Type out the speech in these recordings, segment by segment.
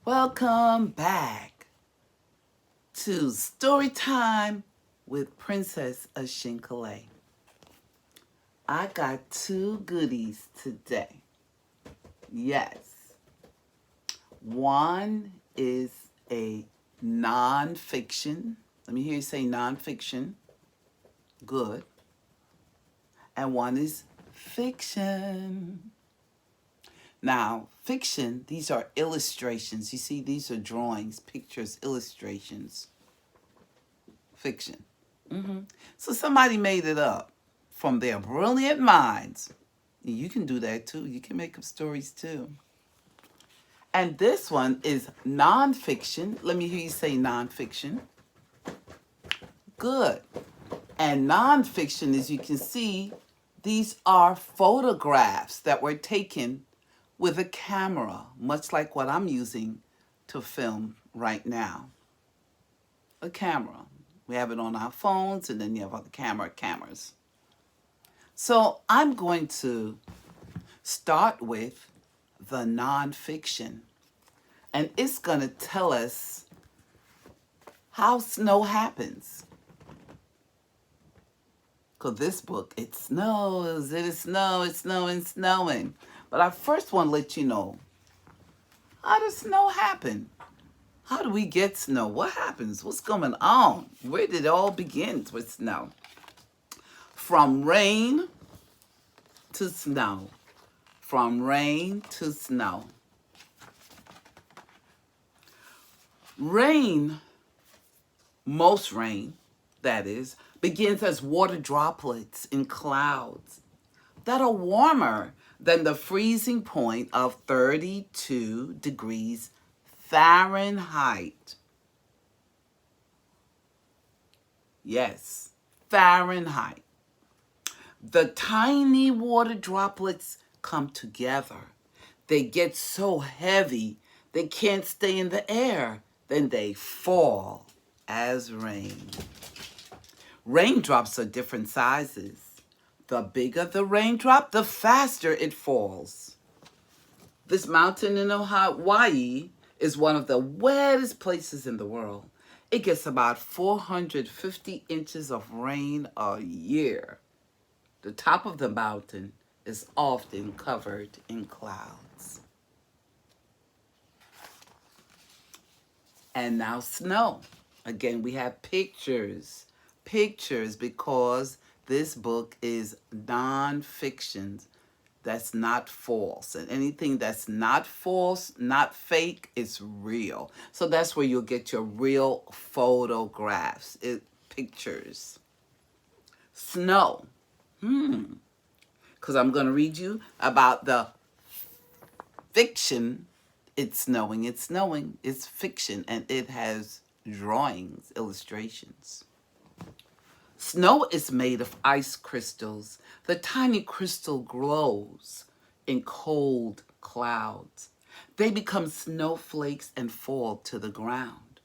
Welcome back to Story Time with Princess ashINKele. I got two goodies today. Yes. One is a nonfiction. Let me hear you say nonfiction. Good. And one is fiction. Now, fiction, these are illustrations. You see, these are drawings, pictures, illustrations. Fiction. So somebody made it up from their brilliant minds. You can do that too. You can make up stories too. And this one is nonfiction. Let me hear you say nonfiction. Good. And nonfiction, as you can see, these are photographs that were taken with a camera, much like what I'm using to film right now. A camera. We have it on our phones, and then you have other cameras. So I'm going to start with the nonfiction. And it's going to tell us how snow happens. Because this book, it snows, it's snowing. But I first want to let you know, how does snow happen? How do we get snow? What happens? What's going on? Where did it all begin with snow? From rain to snow. From rain to snow. Rain, most rain, that is, begins as water droplets in clouds that are warmer than the freezing point of 32 degrees Fahrenheit. Yes, Fahrenheit. The tiny water droplets come together. They get so heavy they can't stay in the air. Then they fall as rain. Raindrops are different sizes. The bigger the raindrop, the faster it falls. This mountain in Hawaii is one of the wettest places in the world. It gets about 450 inches of rain a year. The top of the mountain is often covered in clouds. And now snow. Again, we have pictures. Pictures, because this book is nonfiction. That's not false. And anything that's not false, not fake, is real. So that's where you'll get your real photographs, pictures. Snow. Because I'm going to read you about the fiction. It's snowing, it's fiction, and it has drawings, illustrations. Snow is made of ice crystals. The tiny crystal glows in cold clouds. They become snowflakes and fall to the ground.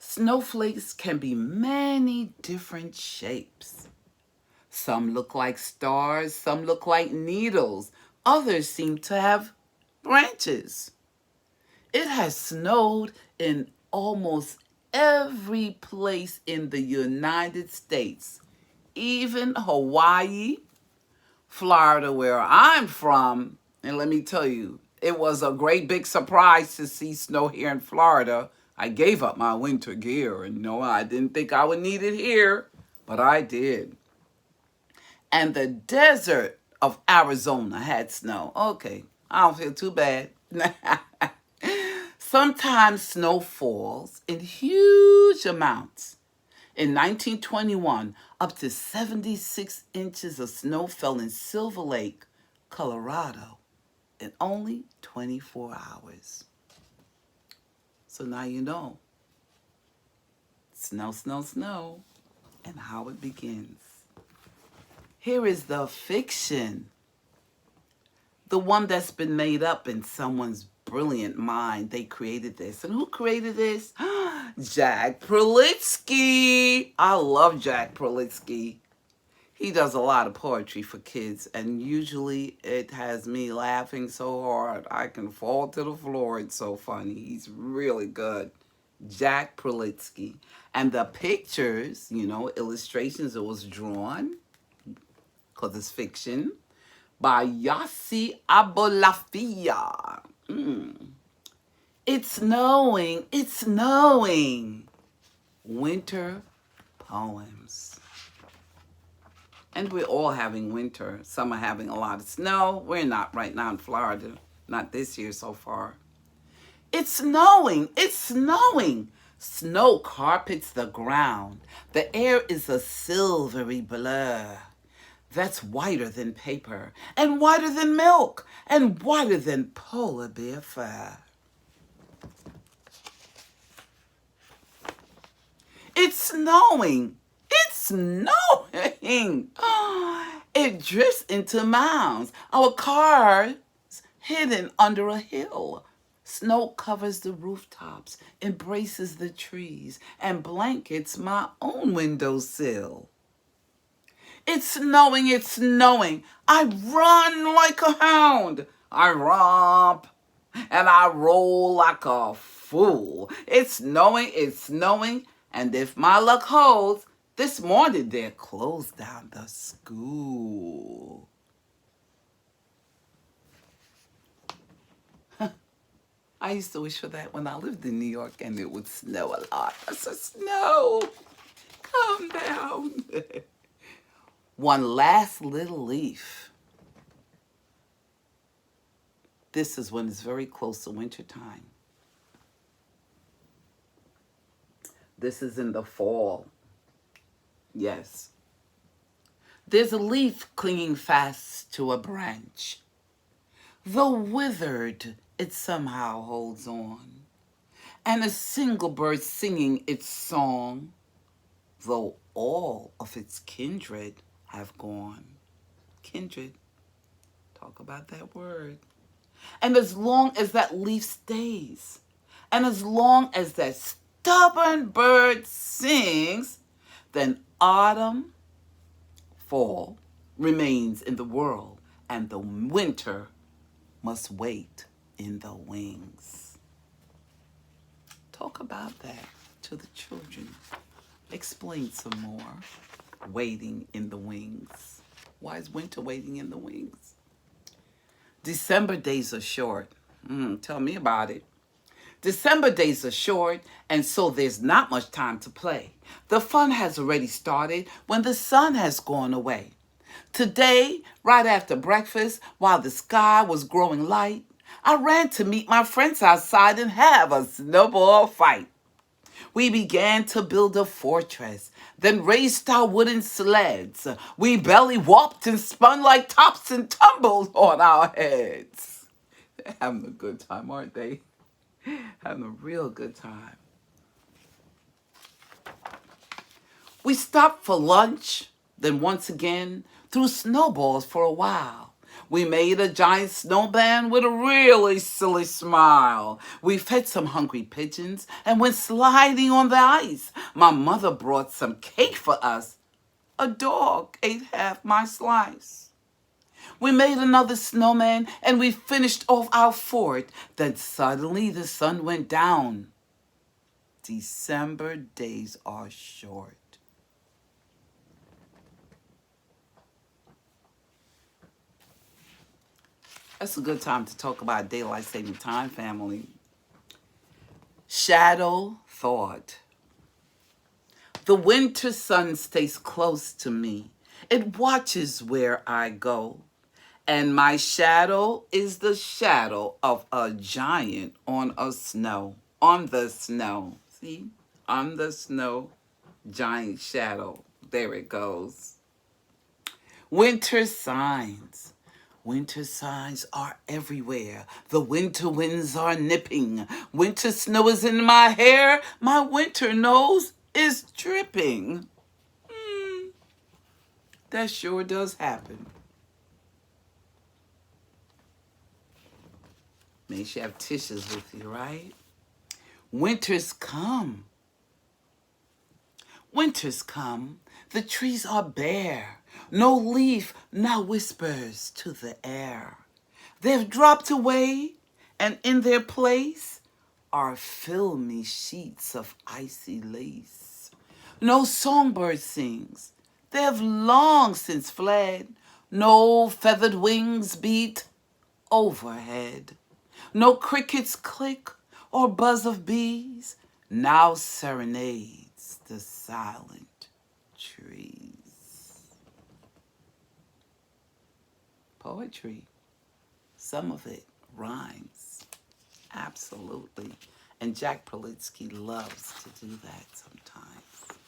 Snowflakes can be many different shapes. Some look like stars, some look like needles. Others seem to have branches. It has snowed in almost every place in the United States, even Hawaii, Florida, where I'm from. And let me tell you, it was a great big surprise to see snow here in Florida. I gave up my winter gear, and no, I didn't think I would need it here, but I did. And the desert of Arizona had snow. Okay, I don't feel too bad. Sometimes snow falls in huge amounts. In 1921, up to 76 inches of snow fell in Silver Lake, Colorado, in only 24 hours. So now you know. Snow, snow, snow, and how it begins. Here is the fiction. The one that's been made up in someone's brilliant mind. They created this. And who created this? Jack Prolitsky. I love Jack Prolitsky. He does a lot of poetry for kids, and usually it has me laughing so hard I can fall to the floor. It's so funny. He's really good. Jack Prolitsky. And the pictures, illustrations, it was drawn, because it's fiction, by Yossi Abolafia. It's snowing. It's snowing. Winter poems. And we're all having winter. Some are having a lot of snow. We're not right now in Florida. Not this year so far. It's snowing. It's snowing. Snow carpets the ground. The air is a silvery blur that's whiter than paper, and whiter than milk, and whiter than polar bear fur. It's snowing. It's snowing. It drifts into mounds. Our car's hidden under a hill. Snow covers the rooftops, embraces the trees, and blankets my own windowsill. It's snowing, it's snowing. I run like a hound. I romp and I roll like a fool. It's snowing, and if my luck holds, this morning they'll close down the school. I used to wish for that when I lived in New York and it would snow a lot. I said, snow, calm down. One last little leaf. This is when it's very close to winter time. This is in the fall. Yes. There's a leaf clinging fast to a branch. Though withered, it somehow holds on. And a single bird singing its song, though all of its kindred have gone. Kindred. Talk about that word. And as long as that leaf stays, and as long as that stubborn bird sings, then autumn, fall remains in the world, and the winter must wait in the wings. Talk about that to the children. Explain some more. Waiting in the wings. Why is winter waiting in the wings? December days are short. Tell me about it. December days are short, and so there's not much time to play. The fun has already started when the sun has gone away. Today, right after breakfast, while the sky was growing light, I ran to meet my friends outside and have a snowball fight. We began to build a fortress, then raced our wooden sleds. We belly whopped and spun like tops and tumbled on our heads. They're having a good time, aren't they? Having a real good time. We stopped for lunch, then once again threw snowballs for a while. We made a giant snowman with a really silly smile. We fed some hungry pigeons and went sliding on the ice. My mother brought some cake for us. A dog ate half my slice. We made another snowman and we finished off our fort. Then suddenly the sun went down. December days are short. That's a good time to talk about daylight saving time, family. Shadow thought. The winter sun stays close to me. It watches where I go. And my shadow is the shadow of a giant on the snow. See? On the snow, giant shadow. There it goes. Winter signs. Winter signs are everywhere. The winter winds are nipping. Winter snow is in my hair. My winter nose is dripping. That sure does happen. Make sure you have tissues with you, right? Winters come. Winter's come, the trees are bare, no leaf now whispers to the air. They've dropped away, and in their place are filmy sheets of icy lace. No songbird sings, they have long since fled. No feathered wings beat overhead. No crickets click or buzz of bees now serenades the silent trees. Poetry, some of it rhymes, absolutely. And Jack Politsky loves to do that sometimes.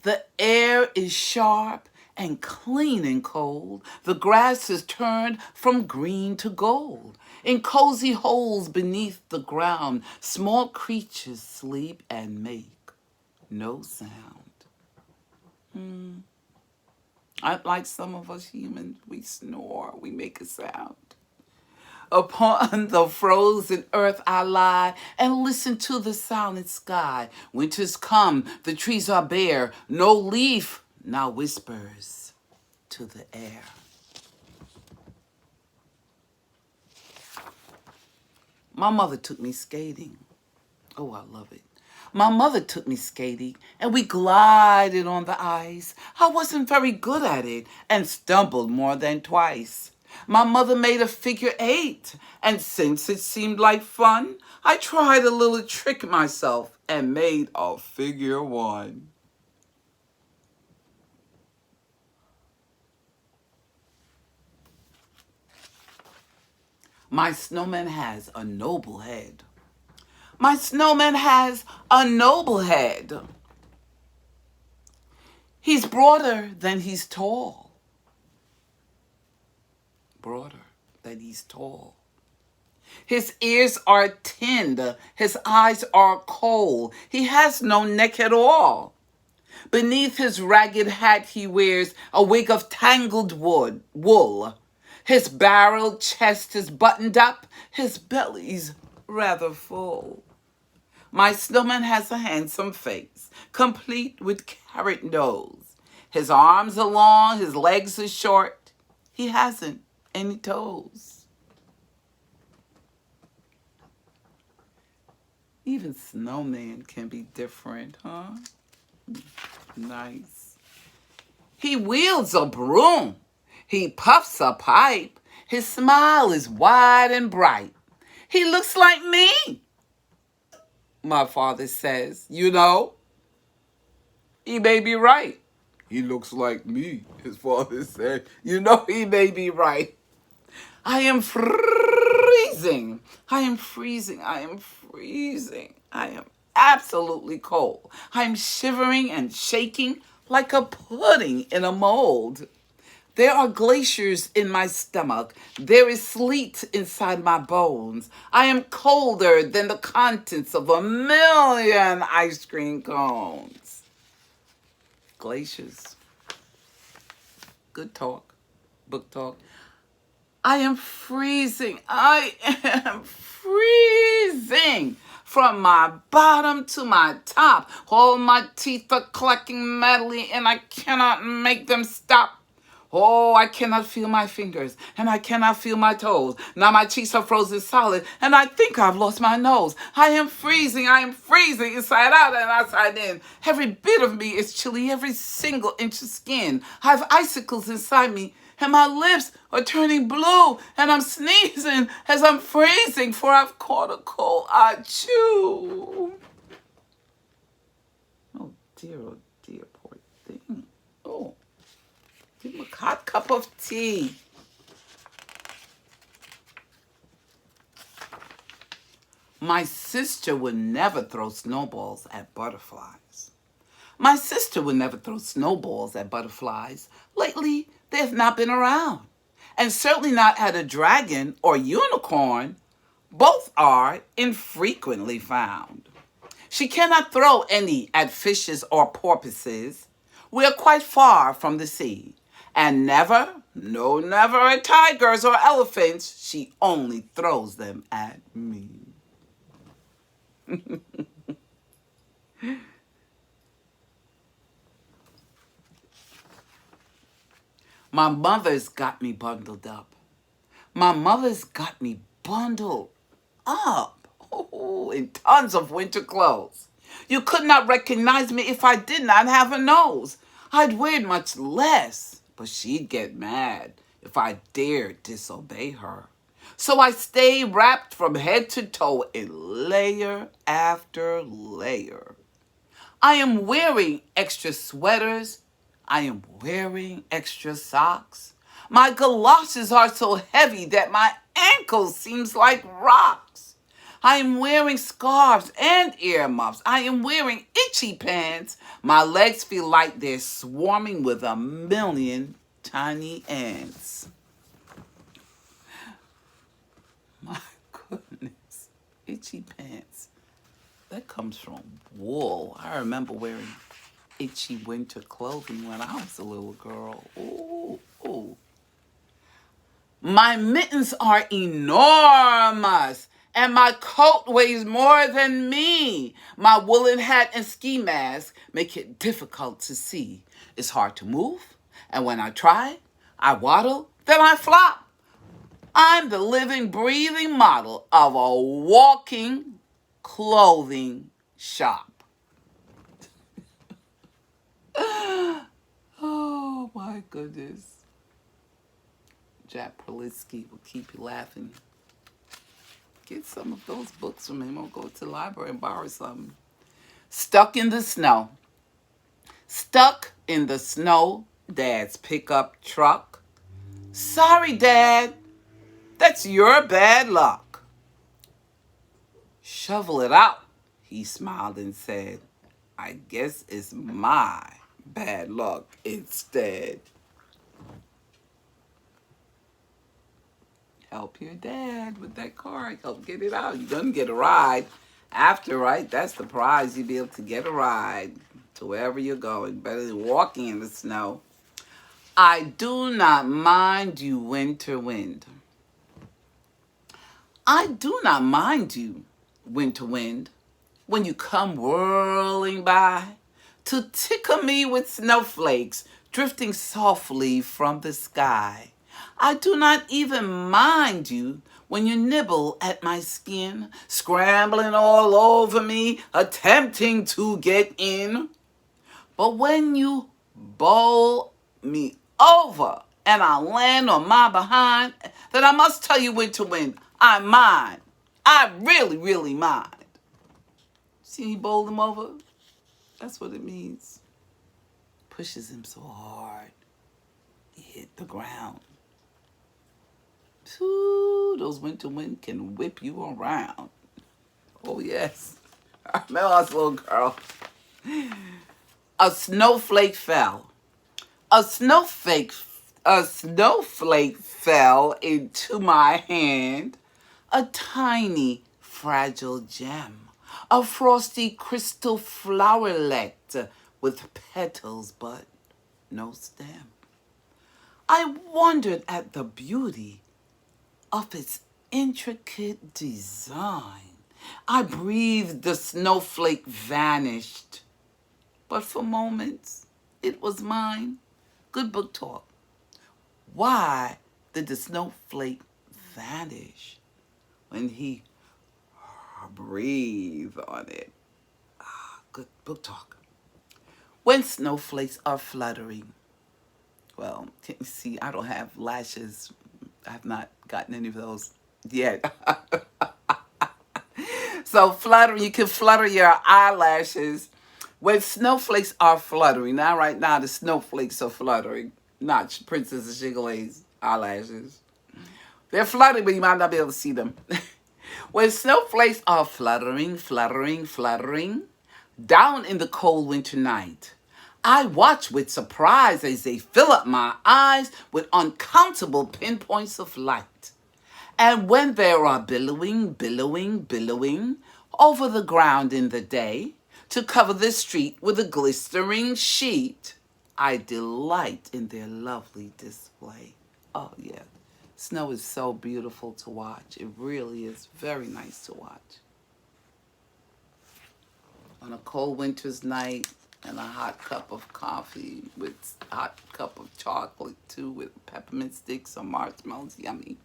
The air is sharp and clean and cold. The grass is turned from green to gold. In cozy holes beneath the ground, small creatures sleep and make no sound. Like some of us humans, we snore, we make a sound. Upon the frozen earth I lie and listen to the silent sky. Winter's come, the trees are bare, no leaf now whispers to the air. My mother took me skating. Oh, I love it. My mother took me skating, and we glided on the ice. I wasn't very good at it and stumbled more than twice. My mother made a figure 8, and since it seemed like fun, I tried a little trick myself and made a figure 1. My snowman has a noble head. My snowman has a noble head. He's broader than he's tall. Broader than he's tall. His ears are tinned. His eyes are cold. He has no neck at all. Beneath his ragged hat he wears a wig of tangled wool. His barrel chest is buttoned up. His belly's rather full. My snowman has a handsome face, complete with carrot nose. His arms are long, his legs are short. He hasn't any toes. Even snowman can be different, huh? Nice. He wields a broom. He puffs a pipe. His smile is wide and bright. He looks like me, my father says. You know, he may be right. He looks like me, his father said. You know, he may be right. I am freezing. I am freezing. I am freezing. I am absolutely cold. I am shivering and shaking like a pudding in a mold. There are glaciers in my stomach. There is sleet inside my bones. I am colder than the contents of 1,000,000 ice cream cones. Glaciers. Good talk. Book talk. I am freezing. I am freezing. From my bottom to my top. All my teeth are clucking madly and I cannot make them stop. Oh, I cannot feel my fingers, and I cannot feel my toes. Now my cheeks are frozen solid, and I think I've lost my nose. I am freezing inside out and outside in. Every bit of me is chilly, every single inch of skin. I have icicles inside me, and my lips are turning blue, and I'm sneezing as I'm freezing, for I've caught a cold. Achoo! Oh dear, poor thing. Oh. Give him a hot cup of tea. My sister would never throw snowballs at butterflies. My sister would never throw snowballs at butterflies. Lately, they have not been around. And certainly not at a dragon or unicorn. Both are infrequently found. She cannot throw any at fishes or porpoises. We are quite far from the sea. And never, no, never at tigers or elephants. She only throws them at me. My mother's got me bundled up. My mother's got me bundled up in tons of winter clothes. You could not recognize me if I did not have a nose. I'd wear it much less, but she'd get mad if I dared disobey her. So I stay wrapped from head to toe in layer after layer. I am wearing extra sweaters. I am wearing extra socks. My galoshes are so heavy that my ankles seems like rocks. I am wearing scarves and earmuffs. I am wearing itchy pants. My legs feel like they're swarming with a million tiny ants. My goodness, itchy pants. That comes from wool. I remember wearing itchy winter clothing when I was a little girl. Ooh, ooh. My mittens are enormous, and my coat weighs more than me. My woolen hat and ski mask make it difficult to see. It's hard to move, and when I try, I waddle, then I flop. I'm the living, breathing model of a walking clothing shop. Oh my goodness. Jack Perlitsky will keep you laughing. Get some of those books from him or go to the library and borrow some. Stuck in the snow. Stuck in the snow, Dad's pickup truck. Sorry, Dad. That's your bad luck. Shovel it out, he smiled and said. I guess it's my bad luck instead. Help your dad with that car. Help get it out. You're going to get a ride after, right? That's the prize. You'll be able to get a ride to wherever you're going. Better than walking in the snow. I do not mind you, winter wind. I do not mind you, winter wind, when you come whirling by to tickle me with snowflakes drifting softly from the sky. I do not even mind you when you nibble at my skin, scrambling all over me, attempting to get in. But when you bowl me over and I land on my behind, then I must tell you, winter wind, I mind. I really, really mind. See, he bowled him over? That's what it means. Pushes him so hard, he hit the ground. Ooh, those winter wind can whip you around. Oh, yes. I remember I was a little girl. A snowflake fell. A snowflake fell into my hand. A tiny, fragile gem. A frosty crystal flowerlet with petals but no stem. I wondered at the beauty of its intricate design. I breathed, the snowflake vanished. But for moments, it was mine. Good book talk. Why did the snowflake vanish when he breathed on it? Good book talk. When snowflakes are fluttering. Well, can you see, I don't have lashes. I have not gotten any of those yet. So fluttering, you can flutter your eyelashes. When snowflakes are fluttering, now right now the snowflakes are fluttering, not Princess ashINKele's eyelashes. They're fluttering, but you might not be able to see them. When snowflakes are fluttering, fluttering, fluttering, down in the cold winter night, I watch with surprise as they fill up my eyes with uncountable pinpoints of light. And when they are billowing, billowing, billowing over the ground in the day to cover the street with a glistering sheet, I delight in their lovely display. Oh, yeah. Snow is so beautiful to watch. It really is very nice to watch. On a cold winter's night, and a hot cup of coffee with a hot cup of chocolate too, with peppermint sticks or marshmallows. Yummy.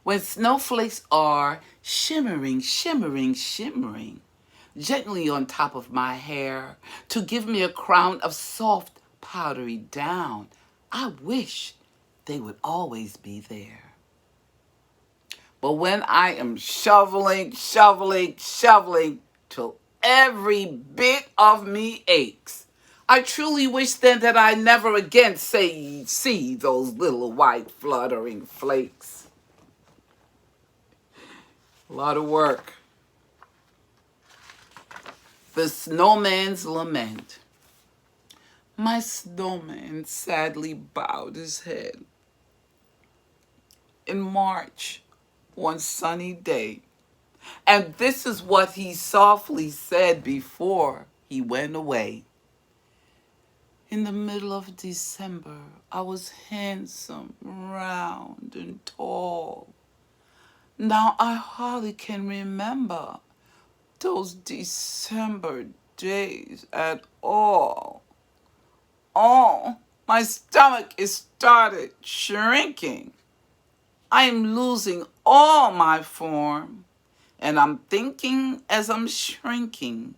When snowflakes are shimmering, shimmering, shimmering, gently on top of my hair to give me a crown of soft, powdery down, I wish they would always be there. But when I am shoveling, shoveling, shoveling till every bit of me aches, I truly wish then that I never again see those little white fluttering flakes. A lot of work. The Snowman's Lament. My snowman sadly bowed his head. In March, one sunny day, and this is what he softly said before he went away. In the middle of December, I was handsome, round, and tall. Now I hardly can remember those December days at all. Oh, my stomach is started shrinking. I am losing all my form, and I'm thinking as I'm shrinking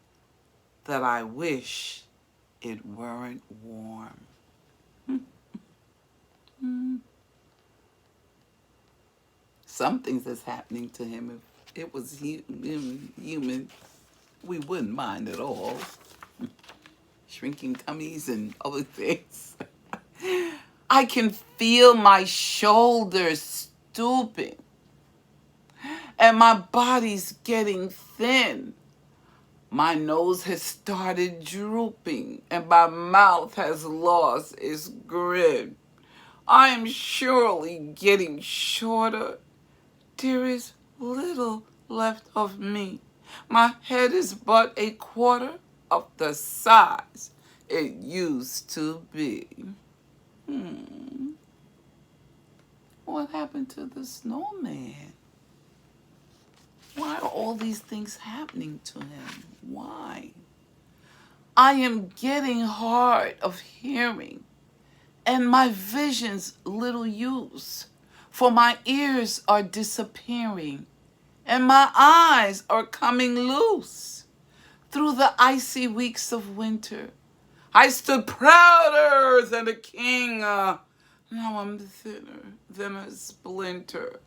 that I wish it weren't warm. Some things that's happening to him, if it was human, we wouldn't mind at all. Shrinking tummies and other things. I can feel my shoulders stooping and my body's getting thin. My nose has started drooping and my mouth has lost its grin. I am surely getting shorter. There is little left of me. My head is but a quarter of the size it used to be. What happened to the snowman? Why are all these things happening to him? Why? I am getting hard of hearing, and my vision's little use, for my ears are disappearing, and my eyes are coming loose. Through the icy weeks of winter, I stood prouder than a king. Now I'm thinner than a splinter.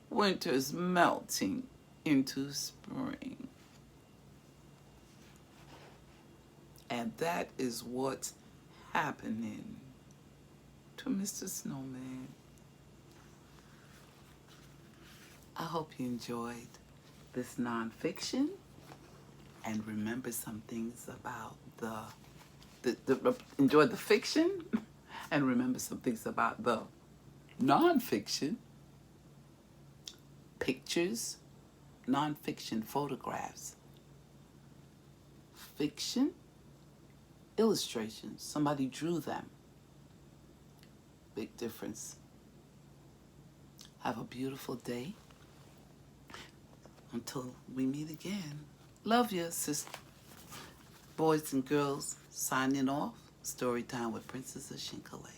Winter's melting into spring. And that is what's happening to Mr. Snowman. I hope you enjoyed this nonfiction and remember some things about enjoy the fiction and remember some things about the nonfiction. Pictures, nonfiction, photographs. Fiction, illustrations. Somebody drew them. Big difference. Have a beautiful day. Until we meet again. Love you, sister. Boys and girls, signing off. Story time with Princess ashINKele.